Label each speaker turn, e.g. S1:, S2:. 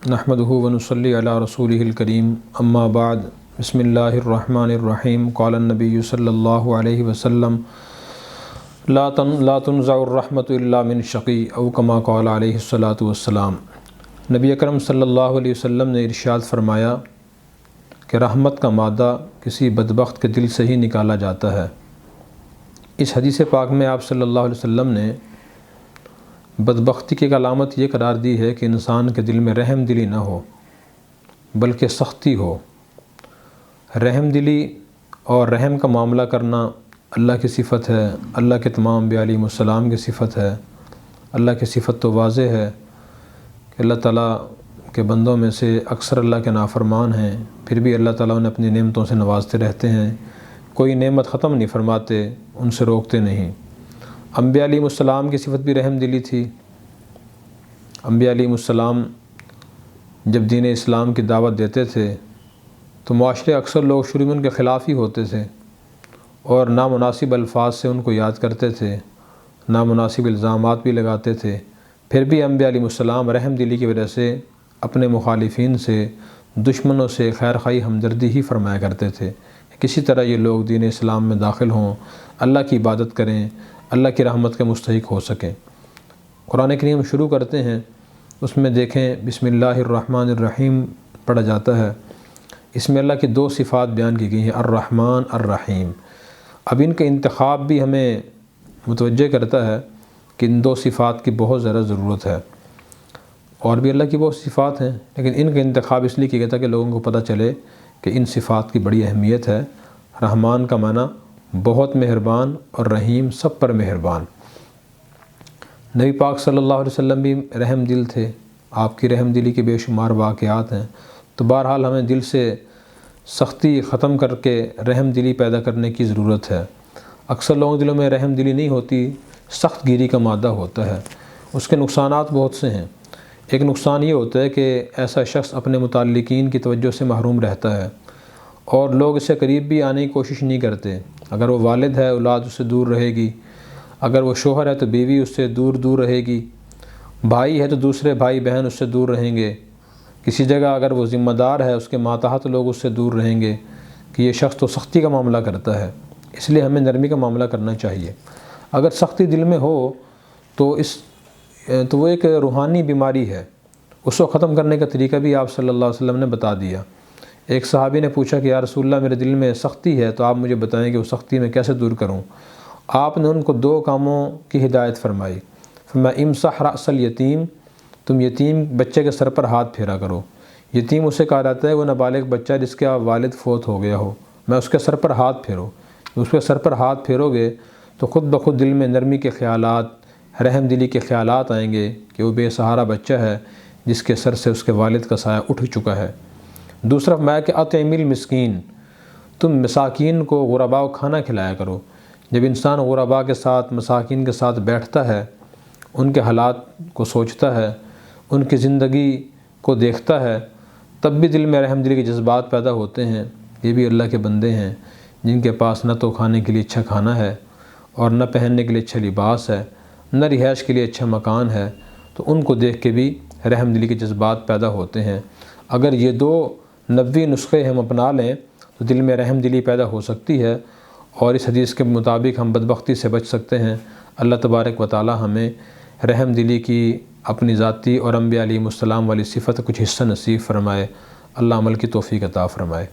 S1: نحمدہ ونصلی علی رسولہ الکریم اما بعد بسم اللہ الرحمن الرحیم قال النبی صلی اللہ علیہ وسلم لا تنزع الرحمۃ الا من شقی او کما قال علیہ الصلاۃ والسلام۔ نبی اکرم صلی اللہ علیہ وسلم نے ارشاد فرمایا کہ رحمت کا مادہ کسی بدبخت کے دل سے ہی نکالا جاتا ہے۔ اس حدیث پاک میں آپ صلی اللہ علیہ وسلم نے بدبختی کی علامت یہ قرار دی ہے کہ انسان کے دل میں رحم دلی نہ ہو بلکہ سختی ہو۔ رحم دلی اور رحم کا معاملہ کرنا اللہ کی صفت ہے، اللہ کے تمام انبیاء علیہ السلام کی صفت ہے۔ اللہ کی صفت تو واضح ہے کہ اللہ تعالیٰ کے بندوں میں سے اکثر اللہ کے نافرمان ہیں، پھر بھی اللہ تعالیٰ انہیں اپنی نعمتوں سے نوازتے رہتے ہیں، کوئی نعمت ختم نہیں فرماتے، ان سے روکتے نہیں۔ انبیاء علیہ السلام کی صفت بھی رحم دلی تھی۔ انبیاء علیہ السلام جب دین اسلام کی دعوت دیتے تھے تو معاشرے اکثر لوگ شروع میں ان کے خلاف ہی ہوتے تھے اور نامناسب الفاظ سے ان کو یاد کرتے تھے، نامناسب الزامات بھی لگاتے تھے، پھر بھی انبیاء علیہ السلام رحم دلی کی وجہ سے اپنے مخالفین سے، دشمنوں سے خیر خواہی ہمدردی ہی فرمایا کرتے تھے۔ کسی طرح یہ لوگ دین اسلام میں داخل ہوں، اللہ کی عبادت کریں، اللہ کی رحمت کے مستحق ہو سکیں۔ قرآن کریم شروع کرتے ہیں، اس میں دیکھیں بسم اللہ الرحمن الرحیم پڑھا جاتا ہے۔ اس میں اللہ کی دو صفات بیان کی گئی ہیں، الرحمن الرحیم۔ اب ان کا انتخاب بھی ہمیں متوجہ کرتا ہے کہ ان دو صفات کی بہت زیادہ ضرورت ہے، اور بھی اللہ کی بہت صفات ہیں، لیکن ان کا انتخاب اس لیے کیا گیا تھا کہ لوگوں کو پتہ چلے کہ ان صفات کی بڑی اہمیت ہے۔ رحمان کا معنی بہت مہربان اور رحیم سب پر مہربان۔ نبی پاک صلی اللہ علیہ وسلم بھی رحم دل تھے، آپ کی رحم دلی کے بے شمار واقعات ہیں۔ تو بہرحال ہمیں دل سے سختی ختم کر کے رحم دلی پیدا کرنے کی ضرورت ہے۔ اکثر لوگوں کے دلوں میں رحم دلی نہیں ہوتی، سخت گیری کا مادہ ہوتا ہے۔ اس کے نقصانات بہت سے ہیں۔ ایک نقصان یہ ہوتا ہے کہ ایسا شخص اپنے متعلقین کی توجہ سے محروم رہتا ہے اور لوگ اس سے قریب بھی آنے کی کوشش نہیں کرتے۔ اگر وہ والد ہے اولاد اس سے دور رہے گی، اگر وہ شوہر ہے تو بیوی اس سے دور دور رہے گی، بھائی ہے تو دوسرے بھائی بہن اس سے دور رہیں گے، کسی جگہ اگر وہ ذمہ دار ہے اس کے ماتحت لوگ اس سے دور رہیں گے کہ یہ شخص تو سختی کا معاملہ کرتا ہے۔ اس لیے ہمیں نرمی کا معاملہ کرنا چاہیے۔ اگر سختی دل میں ہو تو وہ ایک روحانی بیماری ہے، اس کو ختم کرنے کا طریقہ بھی آپ صلی اللہ علیہ وسلم نے بتا دیا۔ ایک صحابی نے پوچھا کہ یا رسول اللہ میرے دل میں سختی ہے، تو آپ مجھے بتائیں کہ وہ سختی میں کیسے دور کروں۔ آپ نے ان کو دو کاموں کی ہدایت فرمائی۔ فرمایا امسح رأس الیتیم، تم یتیم بچے کے سر پر ہاتھ پھیرا کرو۔ یتیم اسے کہا جاتا ہے وہ نابالغ بچہ جس کا والد فوت ہو گیا ہو، میں اس کے سر پر ہاتھ پھیرو۔ اس کے سر پر ہاتھ پھیرو گے تو خود بخود دل میں نرمی کے خیالات، رحم دلی کے خیالات آئیں گے کہ وہ بے سہارا بچہ ہے جس کے سر سے اس کے والد کا سایہ اٹھ چکا ہے۔ دوسرا فرمایا کہ اطعم المسکین، تم مساکین کو، غرباء کو کھانا کھلایا کرو۔ جب انسان غرباء کے ساتھ، مساکین کے ساتھ بیٹھتا ہے، ان کے حالات کو سوچتا ہے، ان کی زندگی کو دیکھتا ہے، تب بھی دل میں رحم دلی کے جذبات پیدا ہوتے ہیں۔ یہ بھی اللہ کے بندے ہیں جن کے پاس نہ تو کھانے کے لیے اچھا کھانا ہے اور نہ پہننے کے لیے اچھا لباس ہے، نہ رہائش کے لیے اچھا مکان ہے، تو ان کو دیکھ کے بھی رحم دلی کے جذبات پیدا ہوتے ہیں۔ اگر یہ دو نبوی نسخے ہم اپنا لیں تو دل میں رحم دلی پیدا ہو سکتی ہے اور اس حدیث کے مطابق ہم بدبختی سے بچ سکتے ہیں۔ اللہ تبارک و تعالی ہمیں رحم دلی کی اپنی ذاتی اور انبیاء علیہ السلام والی صفت کچھ حصہ نصیب فرمائے۔ اللہ عمل کی توفیق عطا فرمائے۔